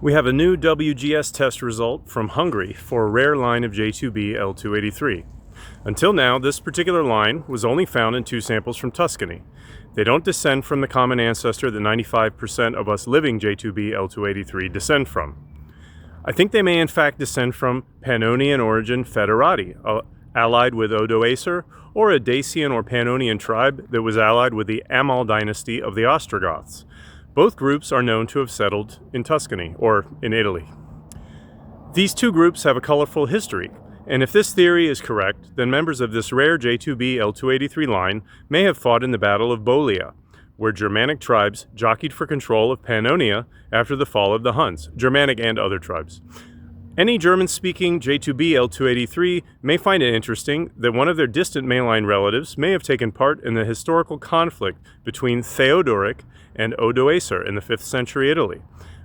We have a new WGS test result from Hungary for a rare line of J2b-L283. Until now, this particular line was only found in 2 samples from Tuscany. They don't descend from the common ancestor that 95% of us living J2b-L283 descend from. I think they may in fact descend from Pannonian origin Foederati, allied with Odoacer, or a Dacian or Pannonian tribe that was allied with the Amal dynasty of the Ostrogoths. Both groups are known to have settled in Tuscany, or in Italy. These 2 groups have a colorful history, and if this theory is correct, then members of this rare J2b-L283 line may have fought in the Battle of Moesia, where Germanic tribes jockeyed for control of Pannonia after the fall of the Huns, Germanic and other tribes. Any German-speaking J2b-L283 may find it interesting that one of their distant mainline relatives may have taken part in the historical conflict between Theodoric and Odoacer in the 5th century Italy,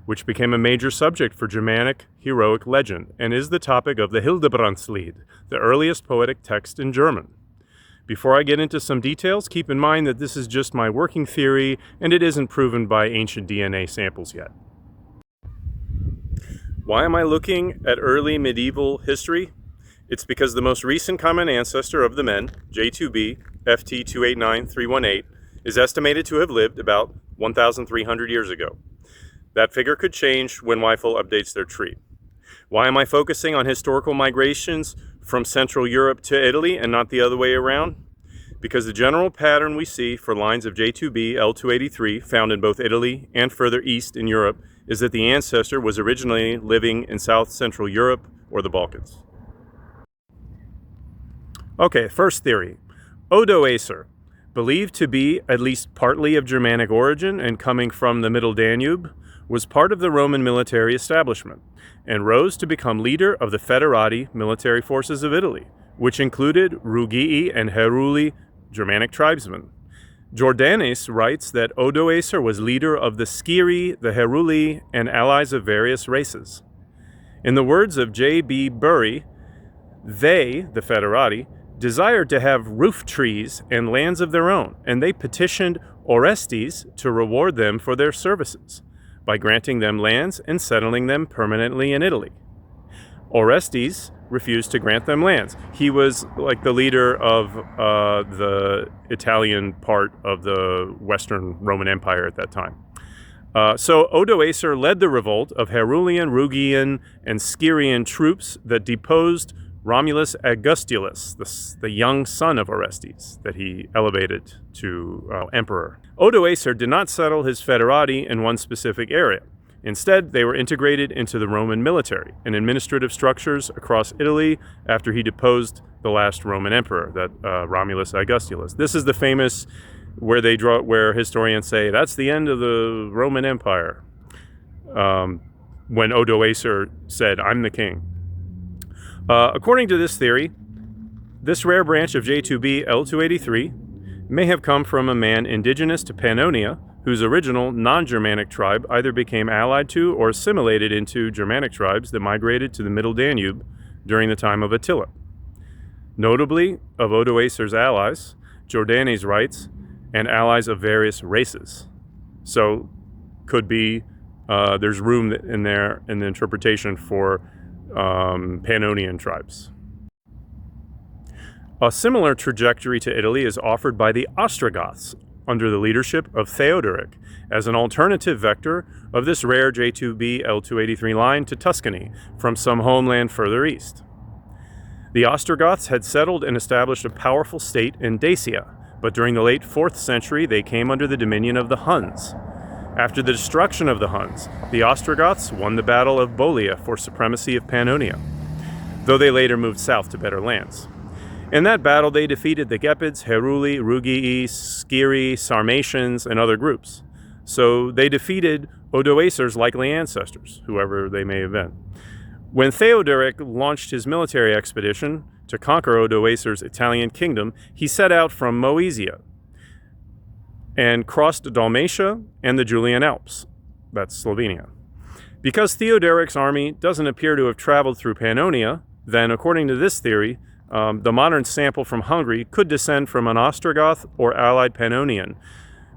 which became a major subject for Germanic heroic legend and is the topic of the Hildebrandslied, the earliest poetic text in German. Before I get into some details, keep in mind that this is just my working theory and it isn't proven by ancient DNA samples yet. Why am I looking at early medieval history? It's because the most recent common ancestor of the men, J2b-Ft289318, is estimated to have lived about 1,300 years ago. That figure could change when WIFIL updates their tree. Why am I focusing on historical migrations from Central Europe to Italy and not the other way around? Because the general pattern we see for lines of J2b-L283 found in both Italy and further east in Europe is that the ancestor was originally living in South Central Europe or the Balkans. Okay, first theory. Odoacer, believed to be at least partly of Germanic origin and coming from the Middle Danube, was part of the Roman military establishment and rose to become leader of the Foederati military forces of Italy, which included Rugii and Heruli, Germanic tribesmen. Jordanes writes that Odoacer was leader of the Sciri, the Heruli, and allies of various races. In the words of J.B. Bury, they, the Foederati, desired to have roof trees and lands of their own, and they petitioned Orestes to reward them for their services by granting them lands and settling them permanently in Italy. Orestes refused to grant them lands. He was like the leader of the Italian part of the Western Roman Empire at that time. So Odoacer led the revolt of Herulian, Rugian, and Scirian troops that deposed Romulus Augustulus, the young son of Orestes, that he elevated to emperor. Odoacer did not settle his Foederati in one specific area. Instead, they were integrated into the Roman military and administrative structures across Italy after he deposed the last Roman emperor, that Romulus Augustulus. This is the famous where historians say that's the end of the Roman Empire, when Odoacer said, "I'm the king." According to this theory, this rare branch of J2b-L283 may have come from a man indigenous to Pannonia, whose original non-Germanic tribe either became allied to or assimilated into Germanic tribes that migrated to the Middle Danube during the time of Attila. Notably, of Odoacer's allies, Jordanes writes, and allies of various races. So, could be, there's room in there in the interpretation for Pannonian tribes. A similar trajectory to Italy is offered by the Ostrogoths under the leadership of Theodoric as an alternative vector of this rare J2b-L283 line to Tuscany from some homeland further east. The Ostrogoths had settled and established a powerful state in Dacia, but during the late 4th century they came under the dominion of the Huns. After the destruction of the Huns, the Ostrogoths won the Battle of Moesia for supremacy of Pannonia, though they later moved south to better lands. In that battle, they defeated the Gepids, Heruli, Rugii, Sciri, Sarmatians, and other groups. So they defeated Odoacer's likely ancestors, whoever they may have been. When Theodoric launched his military expedition to conquer Odoacer's Italian kingdom, he set out from Moesia and crossed Dalmatia and the Julian Alps. That's Slovenia. Because Theodoric's army doesn't appear to have traveled through Pannonia, then according to this theory, the modern sample from Hungary could descend from an Ostrogoth or allied Pannonian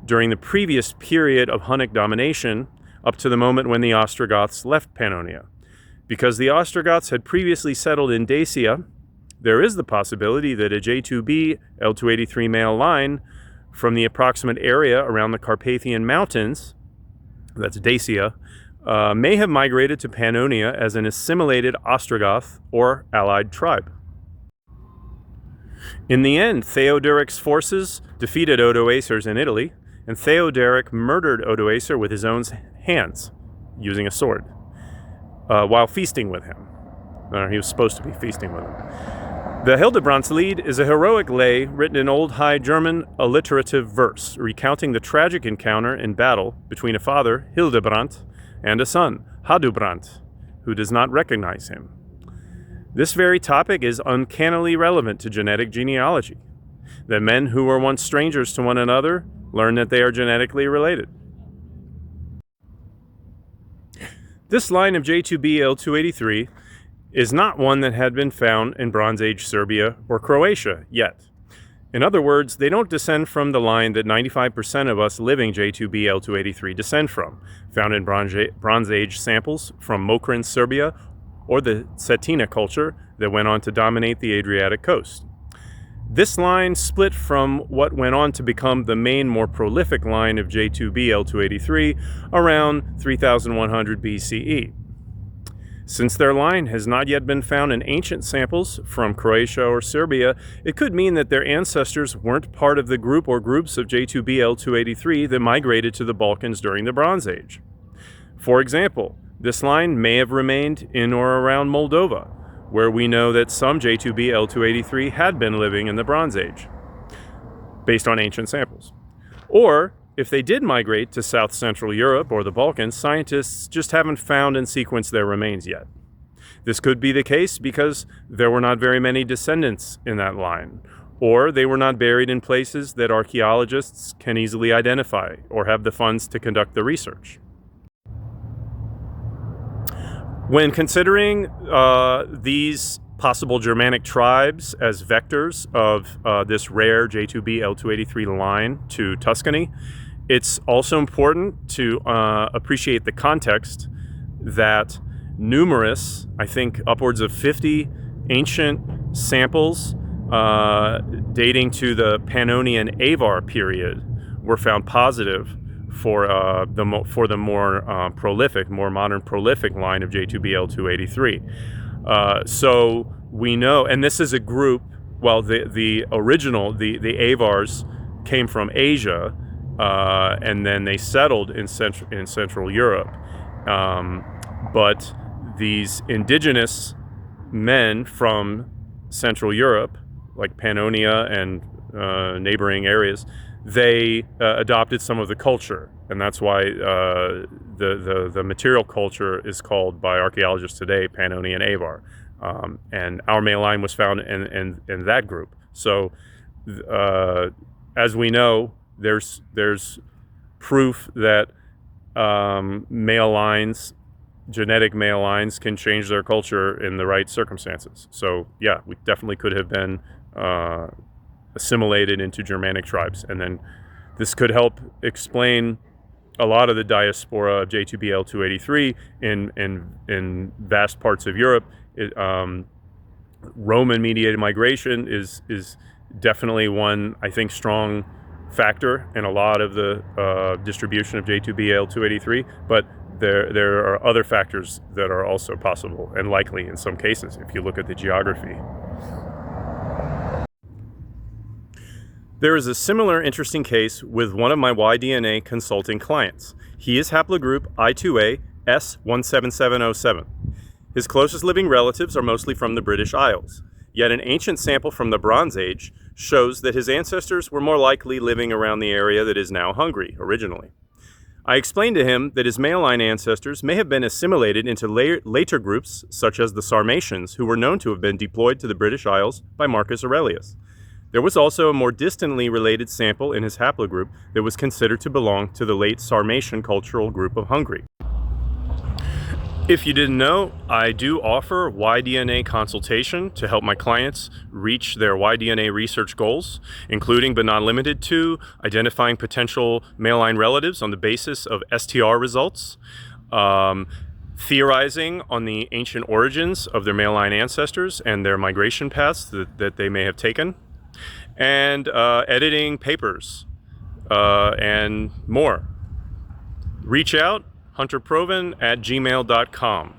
during the previous period of Hunnic domination up to the moment when the Ostrogoths left Pannonia. Because the Ostrogoths had previously settled in Dacia, there is the possibility that a J2b-L283 male line from the approximate area around the Carpathian Mountains, that's Dacia, may have migrated to Pannonia as an assimilated Ostrogoth or allied tribe. In the end, Theoderic's forces defeated Odoacer's in Italy, and Theoderic murdered Odoacer with his own hands, using a sword, while feasting with him. He was supposed to be feasting with him. The Hildebrandslied is a heroic lay written in Old High German alliterative verse, recounting the tragic encounter in battle between a father, Hildebrand, and a son, Hadubrand, who does not recognize him. This very topic is uncannily relevant to genetic genealogy, that men who were once strangers to one another learn that they are genetically related. This line of J2b-L283 is not one that had been found in Bronze Age Serbia or Croatia yet. In other words, they don't descend from the line that 95% of us living J2b-L283 descend from, found in Bronze Age samples from Mokran, Serbia, or the Cetina culture that went on to dominate the Adriatic coast. This line split from what went on to become the main, more prolific line of J2b-L283 around 3100 BCE. Since their line has not yet been found in ancient samples from Croatia or Serbia, it could mean that their ancestors weren't part of the group or groups of J2b-L283 that migrated to the Balkans during the Bronze Age. For example, this line may have remained in or around Moldova, where we know that some J2b-L283 had been living in the Bronze Age, based on ancient samples. Or, if they did migrate to South Central Europe or the Balkans, scientists just haven't found and sequenced their remains yet. This could be the case because there were not very many descendants in that line, or they were not buried in places that archaeologists can easily identify or have the funds to conduct the research. When considering these possible Germanic tribes as vectors of this rare J2b-L283 line to Tuscany, it's also important to appreciate the context that numerous, I think upwards of 50 ancient samples dating to the Pannonian Avar period were found positive for the more prolific, more modern prolific line of J2b-L283. So we know, and this is a group, well, the original, the Avars came from Asia, and then they settled in Central Europe. But these indigenous men from Central Europe, like Pannonia and neighboring areas, they adopted some of the culture, and that's why the material culture is called by archaeologists today Pannonian Avar. And our male line was found in that group. So as we know, there's proof that male lines, genetic male lines, can change their culture in the right circumstances. So yeah, we definitely could have been assimilated into Germanic tribes, and then this could help explain a lot of the diaspora of J2b-L283 in vast parts of Europe. Roman mediated migration is definitely one, I think, strong factor in a lot of the distribution of J2b-L283, but there are other factors that are also possible and likely in some cases if you look at the geography. There is a similar interesting case with one of my Y-DNA consulting clients. He is haplogroup I2A S17707. His closest living relatives are mostly from the British Isles, yet an ancient sample from the Bronze Age shows that his ancestors were more likely living around the area that is now Hungary originally. I explained to him that his male line ancestors may have been assimilated into later groups such as the Sarmatians, who were known to have been deployed to the British Isles by Marcus Aurelius. There was also a more distantly related sample in his haplogroup that was considered to belong to the late Sarmatian cultural group of Hungary. If you didn't know, I do offer Y-DNA consultation to help my clients reach their Y-DNA research goals, including but not limited to identifying potential male line relatives on the basis of STR results, theorizing on the ancient origins of their male line ancestors and their migration paths that they may have taken, and editing papers and more. Reach out, hunterproven@gmail.com.